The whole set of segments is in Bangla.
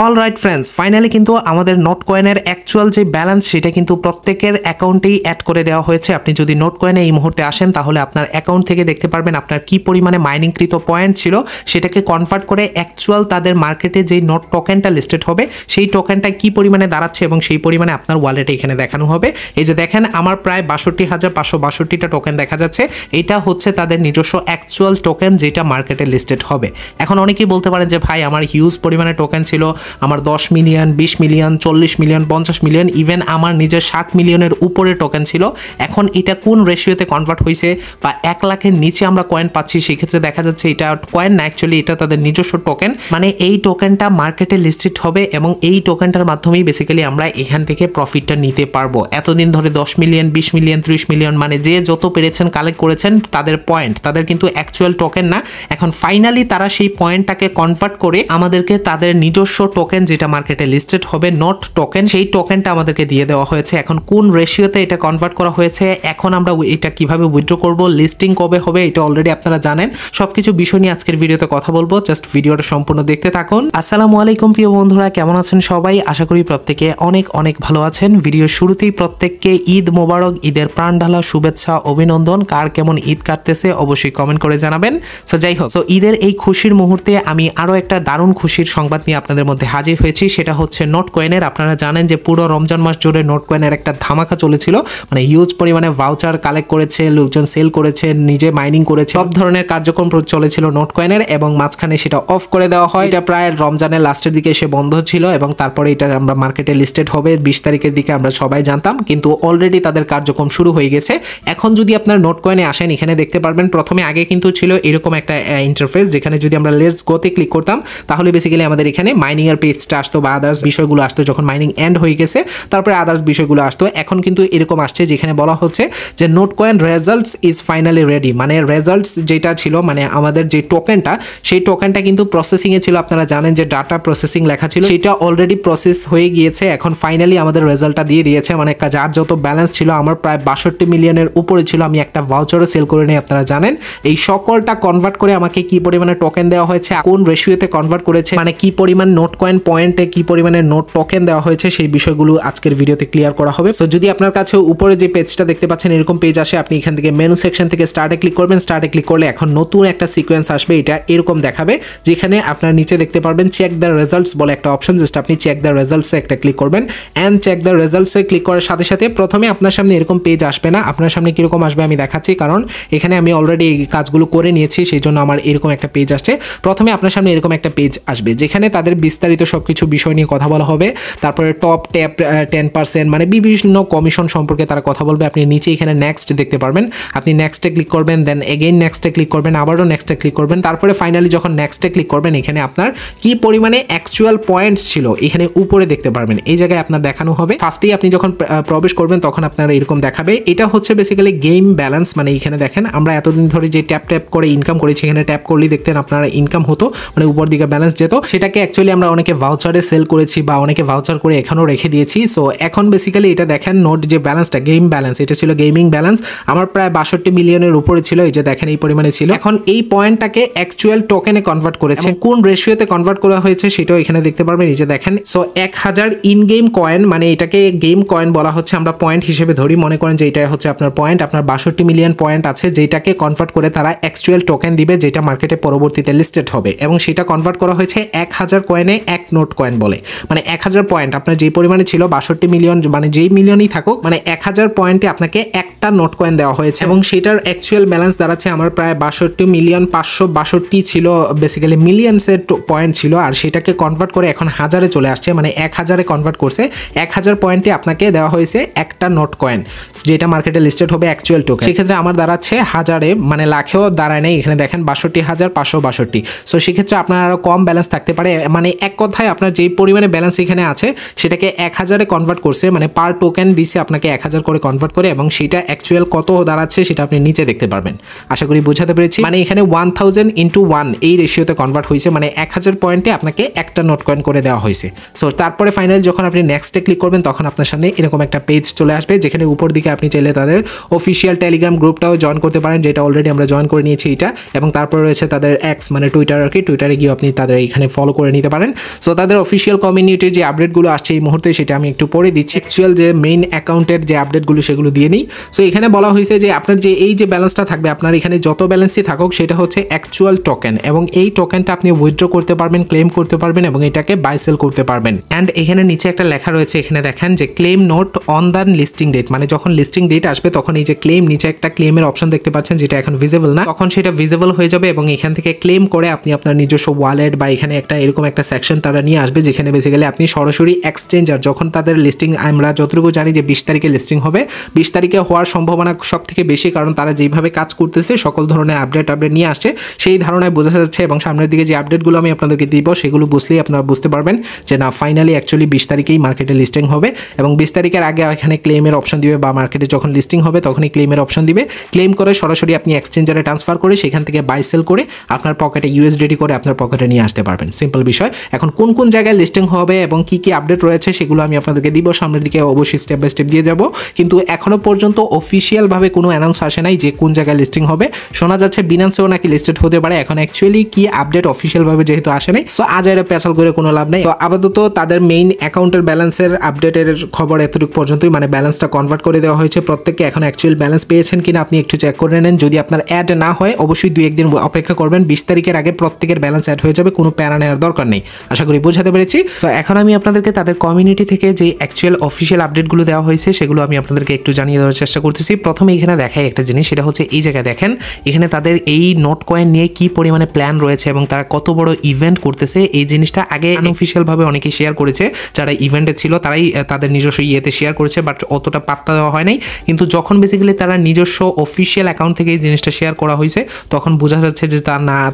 অলরাইট ফ্রেন্ডস, ফাইনালি কিন্তু আমাদের নোট কয়েনের অ্যাকচুয়াল যে ব্যালেন্স সেটা কিন্তু প্রত্যেকের অ্যাকাউন্টেই অ্যাড করে দেওয়া হয়েছে। আপনি যদি নোট কয়েনে এই মুহূর্তে আসেন তাহলে আপনার অ্যাকাউন্ট থেকে দেখতে পারবেন আপনার কি পরিমাণে মাইনিংকৃত পয়েন্ট ছিল, সেটাকে কনভার্ট করে অ্যাকচুয়াল তাদের মার্কেটে যেই নোট টোকেনটা লিস্টেড হবে সেই টোকেনটা কি পরিমাণে দাঁড়াচ্ছে এবং সেই পরিমাণে আপনার ওয়ালেটে এখানে দেখানো হবে। এই যে দেখেন, আমার প্রায় ৬২,৫৬২টা টোকেন দেখা যাচ্ছে। এটা হচ্ছে তাদের নিজস্ব অ্যাকচুয়াল টোকেন যেটা মার্কেটে লিস্টেড হবে। এখন অনেকেই বলতে পারেন যে ভাই, আমার হিউজ পরিমাণে টোকেন ছিল, আমার 10 million, 20 million, 40 million, 50 million, even আমার নিজের 60 মিলিয়নের উপরে টোকেন ছিল। এখন এটা কোন রেশিওতে কনভার্ট হয়েছে বা 1 লাখের নিচে আমরা কয়েন পাচ্ছি, সেই ক্ষেত্রে দেখা যাচ্ছে এটা কয়েন না, অ্যাকচুয়ালি এটা তাদের নিজস্ব টোকেন। মানে এই টোকেনটা মার্কেটে লিস্টেড হবে এবং এই টোকেনটার মাধ্যমেই বেসিক্যালি আমরা এখান থেকে প্রফিটটা নিতে পারবো। এতদিন ধরে 10 মিলিয়ন, 20 মিলিয়ন, 30 মিলিয়ন মানে যে যত পেরেছেন কালেক্ট করেছেন তাদের পয়েন্ট, তাদের কিন্তু অ্যাকচুয়াল টোকেন না। এখন ফাইনালি তারা সেই পয়েন্টটাকে কনভার্ট করে আমাদেরকে তাদের নিজস্ব টোকেন যেটা মার্কেটে লিস্টেড হবে নোট টোকেন, সেই টোকেনটা আমাদেরকে দিয়ে দেওয়া হয়েছে। এখন কোন রেশিওতে এটা কনভার্ট করা হয়েছে, এখন আমরা এটা কিভাবে উইথড্র করব, লিস্টিং কবে হবে, এটা অলরেডি আপনারা জানেন। সবকিছু বিষয় নিয়ে আজকের ভিডিওতে কথা বলবো, জাস্ট ভিডিওটা সম্পূর্ণ দেখতে থাকুন। আসসালামু আলাইকুম প্রিয় বন্ধুরা, কেমন আছেন সবাই? আশা করি প্রত্যেকে অনেক অনেক ভালো আছেন। ভিডিওর শুরুতেই প্রত্যেককে ঈদ মোবারক, ঈদের প্রাণ ঢালা শুভেচ্ছা, অভিনন্দন। কার কেমন ঈদ কাটতেছে অবশ্যই কমেন্ট করে জানাবেন। সো যাই হোক, ঈদের এই খুশির মুহূর্তে আমি আরো একটা দারুণ খুশির সংবাদ নিয়ে আপনাদের মধ্যে হাজির হয়েছি। সেটা হচ্ছে নোট কয়েনের। আপনারা জানেন যে পুরো রমজান মাস জুড়ে নোট কয়েনের একটা ধামাকা চলেছিল, মানে হিউজ পরিমাণে ভাউচার কালেক্ট করেছে, লোকজন সেল করেছে, নিজে মাইনিং করেছে, সব ধরনের কার্যক্রম চলেছিল নোট কয়েনের এবং মাঝখানে সেটা অফ করে দেওয়া হয়। এটা প্রায় রমজানের লাস্টের দিকে এসে বন্ধ ছিল এবং তারপরে এটা আমরা মার্কেটে লিস্টেড হবে 20 তারিখের দিকে, আমরা সবাই জানতাম, কিন্তু অলরেডি তাদের কার্যক্রম শুরু হয়ে গেছে। এখন যদি আপনার নোট কয়েনে আসেন, এখানে দেখতে পারবেন প্রথমে আগে কিন্তু ছিল এরকম একটা ইন্টারফেস, যেখানে যদি আমরা লেটস গোতে ক্লিক করতাম তাহলে বেসিক্যালি আমাদের এখানে মাইনিং এর পেজটা আসতো বা আদার্স বিষয়গুলো আসতো। যখন মাইনিং এন্ড হয়ে গেছে তারপরে আদার্স বিষয়গুলো আসতো। এখন কিন্তু এরকম আসছে যেখানে বলা হচ্ছে যে note coin results is finally ready, মানে রেজাল্টস যেটা ছিল, মানে আমাদের যে টোকেনটা, সেই টোকেনটা কিন্তু প্রসেসিং এ ছিল। আপনারা জানেন যে ডাটা প্রসেসিং লেখা ছিল, সেটা অলরেডি প্রসেস হয়ে গিয়েছে। এখন ফাইনালি আমাদের রেজাল্টটা দিয়ে দিয়েছে, মানে যার যত ব্যালেন্স ছিল, আমার প্রায় 62 মিলিয়নের উপরে ছিল, আমি একটা ভাউচারও সেল করে নিই। আপনারা জানেন এই সকলটা কনভার্ট করে আমাকে কি পরিমাণে টোকেন দেওয়া হয়েছে, কোন রেশিওতে কনভার্ট করেছে, মানে কি পরিমাণ নোট কয়েন পয়েন্টে কি পরিমাণে নোট টোকেন দেওয়া হয়েছে, সেই বিষয়গুলো আজকের ভিডিওতে ক্লিয়ার করা হবে। সো যদি আপনার কাছে উপরে যে পেজটা দেখতে পাচ্ছেন এরকম পেজ আসে, আপনি এখান থেকে মেনু সেকশন থেকে স্টার্টে ক্লিক করবেন। স্টার্টে ক্লিক করলে এখন নতুন একটা সিকোয়েন্স আসবে, এটা এরকম দেখাবে, যেখানে আপনার নিচে দেখতে পারবেন চেক দ্য রেজাল্টস বলে একটা অপশন। জাস্ট আপনি চেক দ্য রেজাল্টসে একটা ক্লিক করবেন অ্যান্ড চেক দ্য রেজাল্টসে ক্লিক করার সাথে সাথে প্রথমে আপনার সামনে এরকম পেজ আসবে না। আপনার সামনে কিরকম আসবে আমি দেখাচ্ছি, কারণ এখানে আমি অলরেডি এই কাজগুলো করে নিয়েছি, সেই জন্য আমার এরকম একটা পেজ আসছে। প্রথমে আপনার সামনে এরকম একটা পেজ আসবে যেখানে তাদের বিস্তারিত সবকিছু বিষয় নিয়ে কথা বলা হবে। তারপরে টপ ট্যাপ 10%, মানে বিভিন্ন কমিশন সম্পর্কে তারা কথা বলবে। আপনি নিচে এখানে নেক্সট দেখতে পারবেন, আপনি নেক্সটে ক্লিক করবেন, দেন এগেইন নেক্সটে ক্লিক করবেন, আবারও নেক্সটে ক্লিক করবেন। তারপরে ফাইনালি যখন নেক্সটে ক্লিক করবেন, এখানে আপনার কি পরিমাণে অ্যাকচুয়াল পয়েন্টস ছিল এখানে উপরে দেখতে পারবেন। এই জায়গায় আপনার দেখানো হবে। ফার্স্টেই আপনি যখন প্রবেশ করবেন তখন আপনার এরকম দেখাবে। এটা হচ্ছে বেসিক্যালি গেম ব্যালেন্স, মানে এখানে দেখেন আমরা এতদিন ধরে যে ট্যাপ ট্যাপ করে ইনকাম করেছি, এখানে ট্যাপ করলেই দেখতেন আপনারা ইনকাম হতো, মানে উপর দিকে ব্যালেন্স যেত। সেটাকে অ্যাকচুয়ালি আমরা অনেকে ভাউচারে সেল করেছি বা অনেকে ভাউচার করে এখানেও রেখে দিয়েছি। সো এখন বেসিক্যালি এটা দেখেন নোট যে ব্যালেন্সটা, গেম ব্যালেন্স, এটা ছিল গেমিং ব্যালেন্স। আমার প্রায় 62 মিলিয়নের উপরে ছিল, এই যে দেখেন এই পরিমাণে ছিল। এখন এই পয়েন্টটাকে অ্যাকচুয়াল টোকেনে কনভার্ট করেছে, কোন রেশিওতে কনভার্ট করা হয়েছে সেটাও এখানে দেখতে পারবেন। এই যে দেখেন, সো 1000 ইন গেম কয়েন, মানে এটাকে গেম কয়েন বলা হচ্ছে, আমরা পয়েন্ট হিসেবে ধরি। মনে করেন যে এটা হচ্ছে আপনার পয়েন্ট, আপনার 62 মিলিয়ন পয়েন্ট আছে, যেটাকে কনভার্ট করে তারা অ্যাকচুয়াল টোকেন দিবে, যেটা মার্কেটে পরবর্তীতে লিস্টেড হবে। এবং সেটা কনভার্ট করা হয়েছে 1000 কয়েনে এক নোট কয়েন বলে, মানে 1000 পয়েন্ট আপনার যে পরিমাণে ছিল 62 মিলিয়ন, মানে যেই মিলিয়নই থাকুক, মানে 1000 পয়েন্টে আপনাকে একটা নোট কয়েন দেওয়া হয়েছে এবং সেটার অ্যাকচুয়াল ব্যালেন্স দাঁড়াচ্ছে আমার প্রায় 62 মিলিয়ন 562 ছিল, বেসিক্যালি মিলিয়নসের পয়েন্ট ছিল। আর সেটাকে কনভার্ট করে এখন হাজারে চলে আসছে, মানে 1000-এ কনভার্ট করছে। 1000 পয়েন্টে আপনাকে দেওয়া হয়েছে একটা নোট কয়েন, যেটা মার্কেটে লিস্টেড হবে অ্যাকচুয়াল টোকেন। সেক্ষেত্রে আমার দাঁড়াচ্ছে হাজারে, মানে লাখেও দাঁড়ায় নেই, এখানে দেখেন 62,562। সো সেক্ষেত্রে আপনার আরও কম ব্যালেন্স থাকতে পারে, মানে এক কথায় আপনার যেই পরিমাণে ব্যালেন্স এখানে আছে সেটাকে 1000-এ কনভার্ট করছে, মানে পার টোকেন দিছে আপনাকে 1000 করে কনভার্ট করে, এবং সেটা অ্যাকচুয়াল কত দাঁড়াচ্ছে সেটা আপনি নিচে দেখতে পারবেন। আশা করি বোঝাতে পেরেছি। মানে এখানে 1000 ইন্টু 1 এই রেশিওতে কনভার্ট হয়েছে, মানে 1000 পয়েন্টে আপনাকে একটা নোট কয়েন করে দেওয়া হয়েছে। সো তারপরে ফাইনালি যখন আপনি নেক্সটে ক্লিক করবেন তখন আপনার সামনে এরকম একটা পেজ চলে আসবে, যেখানে উপর দিকে আপনি চাইলে তাদের অফিসিয়াল টেলিগ্রাম গ্রুপটাও জয়েন করতে পারেন, যেটা অলরেডি আমরা জয়েন করে নিয়েছি এটা। এবং তারপরে রয়েছে তাদের এক্স মানে টুইটার আর কি, টুইটারে গিয়ে আপনি তাদের এখানে ফলো করে নিতে পারেন। সো তাদের অফিসিয়াল কমিউনিটির যে আপডেটগুলো আসছে এই মুহূর্তে সেটা আমি একটু পরে দিচ্ছি। অ্যাকচুয়াল যে মেইন অ্যাকাউন্টের যে আপডেটগুলো সেগুলো দিয়ে নিই। সো এখানে বলা হয়েছে যে আপনার যে এই যে ব্যালেন্সটা থাকবে, আপনার এখানে যত ব্যালেন্সই থাকুক সেটা হচ্ছে অ্যাকচুয়াল টোকেন, এবং এই টোকেনটা আপনি উইথড্র করতে পারবেন, ক্লেম করতে পারবেন এবং এটাকে বাই সেল করতে পারবেন। অ্যান্ড এখানে নিচে একটা লেখা রয়েছে, এখানে দেখেন যে claim note on the listing date, মানে যখন লিস্টিং ডেট আসবে তখন এই যে ক্লেম, নিচে একটা ক্লেমের অপশন দেখতে পাচ্ছেন যেটা এখন ভিজিবল না, তখন সেটা ভিজিবল হয়ে যাবে এবং এখান থেকে ক্লেম করে আপনি আপনার নিজস্ব ওয়ালেট বা এখানে একটা এরকম একটা সেকশন তারা নিয়ে আসবে, যেখানে বেসিক্যালি আপনি সরাসরি এক্সচেঞ্জার যখন তাদের লিস্টিং, আমরা যতটুকু জানি যে 20 তারিখে লিস্টিং হবে, 20 তারিখে হওয়ার সম্ভাবনা সব থেকে বেশি, কারণ তারা যেভাবে কাজ করতেছে সকল ধরনের আপডেট নিয়ে আসছে সেই ধারণায় বোঝা যাচ্ছে। এবং সামনের দিকে যে আপডেটগুলো আমি আপনাদেরকে দিব সেগুলো বুঝলেই আপনারা বুঝতে পারবেন যে না ফাইনালি অ্যাকচুয়ালি 20 তারিখেই মার্কেটে লিস্টিং হবে, এবং 20 তারিখের আগে এখানে ক্লেমের অপশন দিবে, বা মার্কেটে যখন লিস্টিং হবে তখনই ক্লেমের অপশন দিবে। ক্লেম করে সরাসরি আপনি এক্সচেঞ্জারে ট্রান্সফার করে সেখান থেকে বাই সেল করে আপনার পকেটে ইউএসডিটি করে আপনার পকেটে নিয়ে আসতে পারবেন। সিম্পল বিষয়। এখন কোন কোন জায়গায় লিস্টিং হবে এবং কি কি আপডেট রয়েছে সেগুলো আমি আপনাদেরকে দিব, সামনের দিকে অবশ্যই স্টেপ বাই স্টেপ দিয়ে যাব। কিন্তু এখনো পর্যন্ত অফিসিয়ালভাবে কোনো অ্যানাউন্স আসে নাই যে কোন জায়গায় লিস্টিং হবে। শোনা যাচ্ছে বিনান্সেও নাকি লিস্টেড হতে পারে, এখন অ্যাকচুয়ালি কি আপডেট অফিসিয়ালভাবে যেহেতু আসে নাই, সো আজ এটা পেছাল করে কোনো লাভ নেই। সো আপাতত তাদের মেইন অ্যাকাউন্টের ব্যালেন্সের আপডেটের খবর এতটুকু পর্যন্তই, মানে ব্যালেন্সটা কনভার্ট করে দেওয়া হয়েছে প্রত্যেককে। এখন অ্যাকচুয়াল ব্যালেন্স পেয়েছেন কিনা আপনি একটু চেক করে নেন। যদি আপনার অ্যাড না হয় অবশ্যই 2-1 দিন অপেক্ষা করবেন, 20 তারিখের আগে প্রত্যেকের ব্যালেন্স অ্যাড হয়ে যাবে, কোনো প্যারা নেওয়ার দরকার নেই। আশা করি বোঝাতে পেরেছি। সো এখন আমি আপনাদেরকে তাদের কমিউনিটি থেকে যে অ্যাকচুয়াল অফিসিয়াল আপডেটগুলো দেওয়া হয়েছে সেগুলো আমি আপনাদেরকে একটু জানিয়ে দেওয়ার চেষ্টা করতেছি। প্রথমে এখানে দেখাই একটা জিনিস, সেটা হচ্ছে এই জায়গায় দেখেন এখানে তাদের এই নোট কয়েন নিয়ে কি পরিমাণে প্ল্যান রয়েছে এবং তারা কত বড় ইভেন্ট করতেছে। এই জিনিসটা আগে আনঅফিসিয়াল ভাবে অনেকেই শেয়ার করেছে, যারা ইভেন্টে ছিল তারাই তাদের নিজস্ব ইয়েতে শেয়ার করেছে, বাট অতটা পাত্তা দেওয়া হয় নাই। কিন্তু যখন বেসিক্যালি তারা নিজস্ব অফিসিয়াল অ্যাকাউন্ট থেকে এই জিনিসটা শেয়ার করা হয়েছে তখন বোঝা যাচ্ছে যে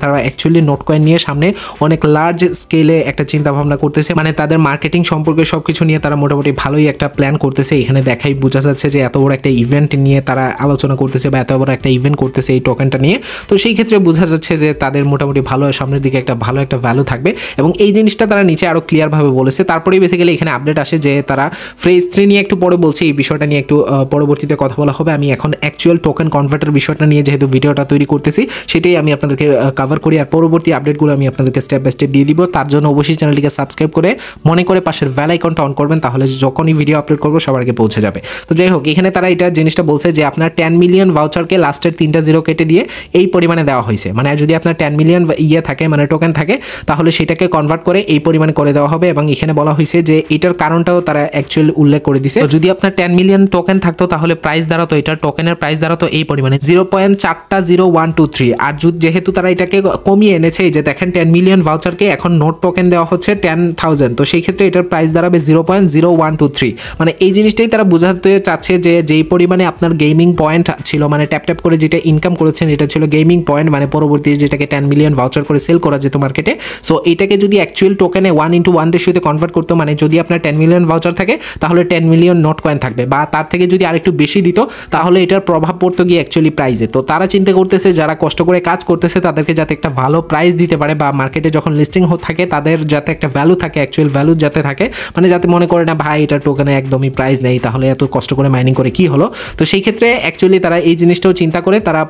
তারা অ্যাকচুয়ালি নোট কয়েন নিয়ে সামনে অনেক লার্জ স্কেলে একটা চিন্তা ভাবনা করতেছে, মানে তাদের মার্কেটিং সম্পর্কে সবকিছু নিয়ে তারা মোটামুটি ভালোই একটা প্ল্যান করতেছে। এখানে দেখাই বোঝা যাচ্ছে যে এত বড় একটা ইভেন্ট নিয়ে তারা আলোচনা করতেছে বা এত বড় একটা ইভেন্ট করতেছে এই টোকেনটা নিয়ে। তো সেই ক্ষেত্রে বোঝা যাচ্ছে যে তাদের মোটামুটি ভালো সামনের দিকে একটা ভালো একটা ভ্যালু থাকবে, এবং এই জিনিসটা তারা নিচে আরো ক্লিয়ারভাবে বলেছে। তারপরেই বেসিক্যালি এখানে আপডেট আসে যে তারা ফেজ 3 নিয়ে একটু পরে বলছে, এই বিষয়টা নিয়ে একটু পরবর্তীতে কথা বলা হবে। আমি এখন অ্যাকচুয়াল টোকেন কনভার্টার বিষয়টা নিয়ে যেহেতু ভিডিওটা তৈরি করতেছি সেটাই আমি আপনাদেরকে কভার করি, আর পরবর্তী আপডেটগুলো আমি আপনাদেরকে স্টেপ বাই স্টেপ দিয়ে দিব। তার জন্য অবশ্যই চ্যানেলটিকে সাবস্ক্রাইব করে মনে করে পাশের বেল আইকনটা অন করবেন, তাহলে যখনই ভিডিও আপলোড করবো সবার আগে পৌঁছে যাবে। তো যাই হোক, এখানে তারা এটা জিনিসটা বলছে যে আপনার 10 মিলিয়ন ভাউচারকে লাস্টের 3টা জিরো কেটে দিয়ে এই পরিমাণে দেওয়া হয়েছে, মানে যদি আপনার 10 মিলিয়ন থাকে মানে টোকেন থাকে তাহলে সেটাকে কনভার্ট করে এই পরিমাণে করে দেওয়া হবে। এবং এখানে বলা হয়েছে যে এটার কারণটাও তারা অ্যাকচুয়ালি উল্লেখ করে দিছে। যদি আপনার 10 মিলিয়ন টোকেন থাকতো তাহলে প্রাইস দাঁড়াতো, এটার টোকেনের প্রাইস দাঁড়াতো এই পরিমাণে 0.40123। আর যেহেতু তারা এটাকে কমিয়ে এনেছে, যে দেখেন 10 মিলিয়ন ভাউচারকে এখন নোট টোকেন দেওয়া হচ্ছে 10,000, তো সেই ক্ষেত্রে এটার প্রাইস দাঁড়াবে 0.0123। মানে এই জিনিসটাই তারা বোঝাতে চাচ্ছে যে যেই পরিমাণে আপনার গেমিং পয়েন্ট ছিল, মানে ট্যাপ ট্যাপ করে যেটা ইনকাম করেছেন এটা ছিল গেমিং পয়েন্ট, মানে পরবর্তী যেটাকে 10 মিলিয়ন ভাউচার করে সেল করা যেত মার্কেটে। সো এটাকে যদি অ্যাকচুয়াল টোকেনে 1:1 রেশিওতে কনভার্ট করতো, মানে যদি আপনার 10 মিলিয়ন ভাউচার থাকে তাহলে 10 মিলিয়ন নোট কয়েন থাকবে, বা তার থেকে যদি আরেকটু বেশি দিত তাহলে এটার প্রভাব পড়তো গিয়ে অ্যাকচুয়ালি প্রাইসে। তো তারা চিন্তা করতেছে যারা কষ্ট করে কাজ করতেছে তাদেরকে যাতে একটা ভালো প্রাইস দিতে পারে, বা মার্কেটে যখন লিস্টিং থাকে তাদের যাতে একটা ভ্যালু থাকে, অ্যাকচুয়াল ভ্যালু যাতে থাকে, মানে যাতে মনে করে না ভাই এটা টোকেনে একদমই প্রাইস নেই, তাহলে এত কষ্ট করে মাইনিং করে কি হলো। তো সেই ক্ষেত্রে অ্যাকচুয়ালি তারা এই জিনিসটাও চিন্তা করে তারা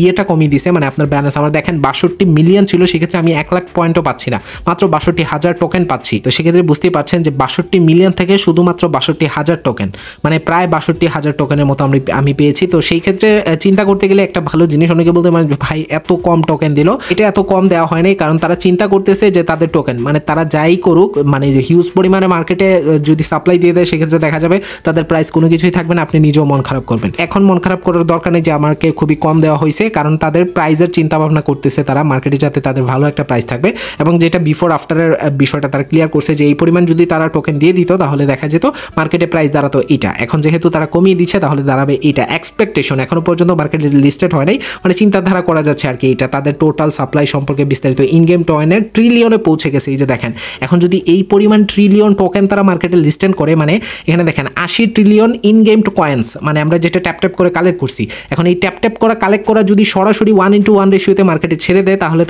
ইয়েটা কমিয়ে দিছে, মানে আপনার ব্যালেন্স আমার দেখেন 62 মিলিয়ন ছিল, সেক্ষেত্রে আমি 1 লাখ পয়েন্টও পাচ্ছি না, মাত্র 62,000 টোকেন পাচ্ছি। তো সেক্ষেত্রে বুঝতেই পারছেন যে 62 মিলিয়ন থেকে শুধুমাত্র 62,000 টোকেন, মানে প্রায় 62,000 টোকেনের মতো আমি পেয়েছি। তো সেই ক্ষেত্রে চিন্তা করতে গেলে একটা ভালো জিনিস, অনেকে বলতে মানে ভাই এত কম টোকেন দিল, এটা এত কম দেওয়া হয় নাই, কারণ তারা চিন্তা করতেছে যে তাদের টোকেন মানে তারা যাই করুক, মানে হিউজ পরিমাণে মার্কেটে যদি সাপ্লাই দিয়ে দেয় সেক্ষেত্রে দেখা যাবে তাদের প্রাইস কোনো কিছুই থাকবে না, আপনি নিজেও মন খারাপ করবেন। এখন মন খারাপ করার দরকার নেই যে আমাকে খুবই কম দেওয়া হয়েছে, কারণ তাদের প্রাইসের চিন্তা ভাবনা করতেছে তারা মার্কেটে যাতে তাদের ভালো একটা প্রাইস থাকবে, এবং যেটা বিফোর আফটারের বিষয়টা তারা ক্লিয়ার করছে যে এই পরিমাণ যদি তারা টোকেন দিয়ে দিত তাহলে দেখা যেত মার্কেটে প্রাইস দাঁড়াতো এটা। এখন যেহেতু তারা কমিয়ে দিচ্ছে তাহলে দাঁড়াবে এটা। এক্সপেকটেশন এখনো পর্যন্ত মার্কেটে লিস্টেড হয় নাই, মানে চিন্তাধারা করা যাচ্ছে আর কি, এটা তাদের টোটাল সাপ্লাই সম্পর্কে বিস্তারিত ইন গেম টোকেনের ট্রিলিয়নে পৌঁছে গেছে। এই যে দেখেন এখন যদি এই পরিমাণ ট্রিলিয়ন টোকেন তারা মার্কেটে লিস্টেড করে, মানে এখানে দেখেন 80 ট্রিলিয়ন ইন গেম কয়েন্স, মানে আমরা আমরা যেটা ট্যাপ ট্যাপ করে কালেক্ট করছি, এখন এই ট্যাপ ট্যাপ করা কালেক্ট করা যদি সরাসরি 1:1 রেশিওতে মার্কেটে ছেড়ে দেয় তাহলে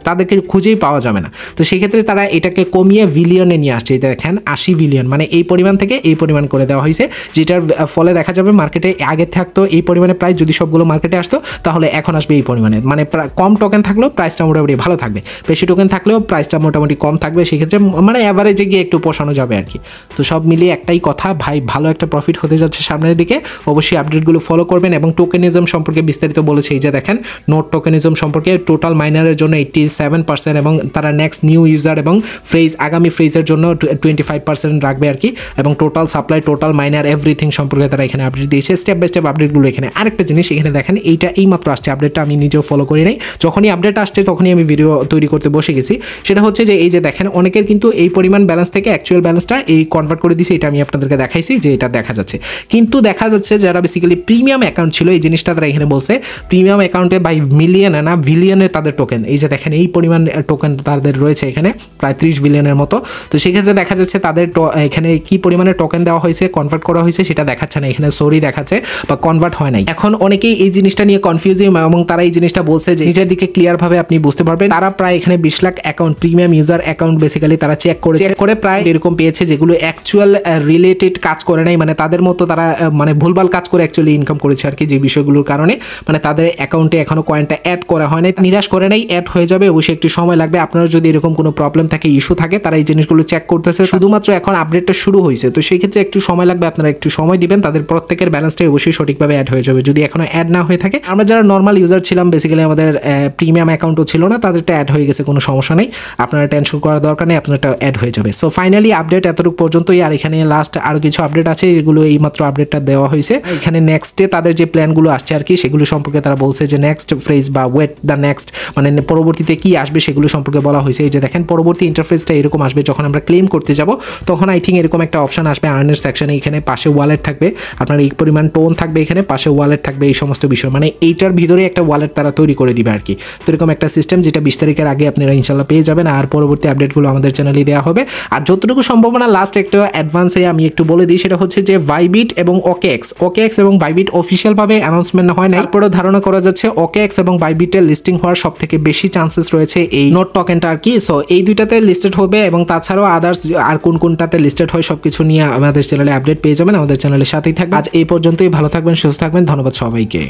তাদেরকে খুঁজেই পাওয়া যাবে না। তো সেই ক্ষেত্রে তারা এটাকে কমিয়ে বিলিয়নে নিয়ে আসছে। দেখেন 80 বিলিয়ন, মানে এই পরিমাণ থেকে এই পরিমাণ করে দেওয়া হয়েছে, যেটার ফলে দেখা যাবে মার্কেটে আগে থাকতো এই পরিমাণে প্রাইস, যদি সবগুলো মার্কেটে আসতো তাহলে এখন আসবে এই পরিমাণে। মানে কম টোকেন থাকলেও প্রাইসটা মোটামুটি ভালো থাকবে, বেশি টোকেন থাকলেও প্রাইসটা মোটামুটি কম থাকবে, সেক্ষেত্রে মানে অ্যাভারেজে গিয়ে একটু পোষানো যাবে আর কি। তো সব মিলিয়ে একটাই কথা ভাই, ভালো একটা প্রফিট হতে যাচ্ছে সামনের দিকে। অবশ্যই আপডেটগুলো ফলো করবেন এবং টোকেনিজম সম্পর্কে বিস্তারিত বলেছে। এই যে দেখেন নোট টোকেনিজম সম্পর্কে টোটাল মাইনারের জন্য 87% এবং তারা নেক্সট নিউ ইউজার এবং ফ্রেজ আগামী ফ্রেজের জন্য 25% রাখবে আর কি, এবং total supply total minor everything সম্পর্কে তারা এখানে আপডেট দিয়েছে, স্টেপ বাই স্টেপ আপডেটগুলো এখানে। আরেকটা জিনিস এখানে দেখেন, এইটা এইমাত্র আসছে আপডেটটা, আমি নিজেও ফলো করি নাই, যখনই আপডেট আসছে তখনই আমি ভিডিও তৈরি করতে বসে গেছি। সেটা হচ্ছে যে এই যে দেখেন অনেকের কিন্তু এই পরিমাণ ব্যালেন্স থেকে অ্যাকচুয়াল ব্যালেন্সটা এই কনভার্ট করে দিয়েছি, এটা আমি আপনাদেরকে দেখাইছি যে এটা দেখা যাচ্ছে। কিন্তু দেখা যাচ্ছে যারা বেসিক্যালি প্রিমিয়াম অ্যাকাউন্ট ছিল, এই জিনিসটা তারা এখানে বলছে প্রিমিয়াম অ্যাকাউন্টে বাই মিলিয়নে না বিলিয়নের তাদের টোকেন, এই যে দেখেন এই পরিমাণ টোকেন তাদের রয়েছে এখানে প্রায় 30 বিলিয়নের মতো। তো সেক্ষেত্রে দেখা যাচ্ছে তাদের এখানে কি পরিমাণে টোকেন দেওয়া হয়েছে, কনভার্ট করা হয়েছে সেটা দেখাচ্ছে না, এখানে সরি দেখাচ্ছে বা কনভার্ট হয় নাই। এখন অনেকেই এই জিনিসটা নিয়ে কনফিউজিং এবং তারা এই জিনিসটা বলছে যে নিজের দিকে ক্লিয়ারভাবে আপনি বুঝতে পারবেন। তারা প্রায় এখানে 20 lakh account premium user account basically তারা চেক করে প্রায় এরকম পেয়েছে যেগুলো অ্যাকচুয়াল রিলেটেড কাজ করে নাই, মানে তাদের মতো তারা মানে ভুলভাল কাজ করে অ্যাকচুয়ালি ইনকাম করেছে আর কি, যে বিষয়গুলোর কারণে মানে তাদের অ্যাকাউন্টে এখনো কয়েনটা অ্যাড করা হয় নাই। নিরাশ করে নাই, অ্যাড হয়ে যাবে, অবশ্যই একটু সময় লাগবে। আপনারা যদি এরকম কোনো প্রবলেম থাকে, ইস্যু থাকে, তারা এই জিনিসগুলো চেক করতেছে, শুধুমাত্র এখন আপডেটটা শুরু হয়েছে, তো সেই ক্ষেত্রে একটু সময় লাগবে, আপনারা একটু সময় দিবেন, তাদের প্রত্যেকের ব্যালেন্সটাই অবশ্যই সঠিকভাবে অ্যাড হয়ে যাবে যদি এখনো অ্যাড না হয়ে থাকে। আমরা যারা নর্মাল ইউজার ছিলাম বেসিক্যালি আমাদের প্রিমিয়াম অ্যাকাউন্টও ছিল না, তাদেরটা অ্যাড হয়ে গেছে, কোনো সমস্যা নেই, আপনারা টেনশন করার দরকার নেই, আপনারটা অ্যাড হয়ে যাবে। সো ফাইনালি আপডেট এতটুকু পর্যন্তই, আর এখানে লাস্ট আরও কিছু আপডেট আছে, এগুলো এইমাত্র আপডেটটা দেওয়া হয়েছে। এখানে নেক্সটে তাদের যে প্ল্যানগুলো আসছে আর কি, সেগুলো সম্পর্কে তারা বলছে যে নেক্সট ফ্রেজ বা ওয়েট দ্য নেক্সট, মানে পরবর্তীতে কি আসবে সেগুলো সম্পর্কে বলা হয়েছে। এই যে দেখেন পরবর্তী ইন্টারফেসটা এরকম আসবে, যখন আমরা ক্লেম করতে যাব তখন আই থিঙ্ক এরকম একটা অপশন আসবে আর্নের সেকশনে, এখানে পাশে ওয়ালেট থাকবে, আপনার এই পরিমাণ টোন থাকবে, এখানে পাশে ওয়ালেট থাকবে, এই সমস্ত বিষয় মানে এইটার ভিতরে একটা ওয়ালেট তারা তৈরি করে দিবে আর কি। তো এরকম একটা সিস্টেম যেটা 20 তারিখের আগে আপনারা ইনশাল্লাহ পেয়ে যাবেন, আর পরবর্তী আপডেটগুলো আমাদের চ্যানেলে দেওয়া হবে। আর যতটুকু সম্ভাবনা লাস্ট একটা অ্যাডভান্সে আমি একটু বলে দিই, সেটা হচ্ছে যে ভাইবিট এবং ওকেএক্স এবং ভাইবিট অফিসিয়ালভাবে অ্যানাউন্সমেন্ট হয় নাই, তারপরেও ধারণা করা যাচ্ছে ওকেএক্স এবং ভাইবিটের লিস্টিং হওয়ার সব থেকে বেশি চান্সেস রয়েছে এই নোট টোকেনটা আর কি। সো এই দুইটাতে লিস্টেড হবে, এবং তাছাড়াও আদার্স আর কোনটাতে লিস্টেড হয় সবকিছু নিয়ে আমাদের চ্যানেলে আপডেট পেয়ে যাবেন, আমাদের চ্যানেলের সাথেই থাকবেন। আজ এই পর্যন্তই, ভালো থাকবেন, সুস্থ থাকবেন, ধন্যবাদ সবাইকে।